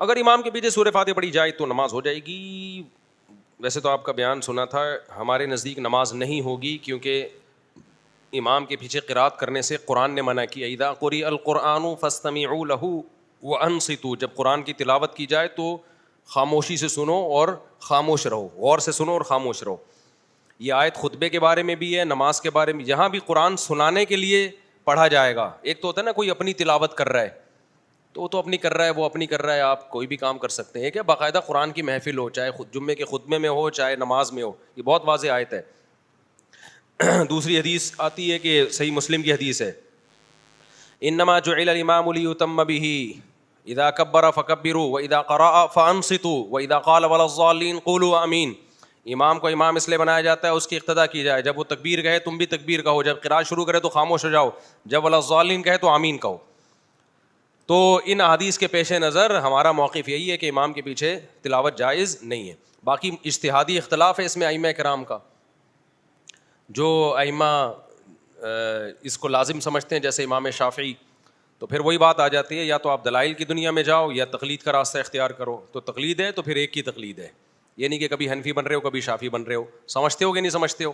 اگر امام کے پیچھے سورہ فاتحہ پڑھی جائے تو نماز ہو جائے گی. ویسے تو آپ کا بیان سنا تھا, ہمارے نزدیک نماز نہیں ہوگی, کیونکہ امام کے پیچھے قرات کرنے سے قرآن نے منع کیا. اذا قرئ القرآن فاستمعوا له وانصتوا, جب قرآن کی تلاوت کی جائے تو خاموشی سے سنو اور خاموش رہو, غور سے سنو اور خاموش رہو. یہ آیت خطبے کے بارے میں بھی ہے, نماز کے بارے میں. جہاں بھی قرآن سنانے کے لیے پڑھا جائے گا, ایک تو ہوتا ہے نا کوئی اپنی تلاوت کر رہا ہے تو وہ تو اپنی کر رہا ہے, وہ اپنی کر رہا ہے, آپ کوئی بھی کام کر سکتے ہیں. کہ باقاعدہ قرآن کی محفل ہو, چاہے جمعے کے خطبے میں ہو چاہے نماز میں ہو, یہ بہت واضح آیت ہے. دوسری حدیث آتی ہے کہ صحیح مسلم کی حدیث ہے, انما جعل الامام لیتم به اذا کبر فکبروا واذا قرأ فانصتوا واذا قال ولا الضالین قولوا آمین. امام کو امام اس لیے بنایا جاتا ہے اس کی اقتداء کی جائے, جب وہ تکبیر کہے تم بھی تکبیر کہو, جب قرأت شروع کرے تو خاموش ہو جاؤ, جب ولا الضالین کہے تو آمین کہو. تو ان احادیث کے پیش نظر ہمارا موقف یہی ہے کہ امام کے پیچھے تلاوت جائز نہیں ہے. باقی اجتہادی اختلاف ہے اس میں ائمہ کرام کا, جو ائمہ اس کو لازم سمجھتے ہیں جیسے امام شافعی, تو پھر وہی بات آ جاتی ہے, یا تو آپ دلائل کی دنیا میں جاؤ یا تقلید کا راستہ اختیار کرو. تو تقلید ہے تو پھر ایک کی تقلید ہے, یہ نہیں کہ کبھی حنفی بن رہے ہو کبھی شافعی بن رہے ہو. سمجھتے ہو کہ نہیں سمجھتے ہو؟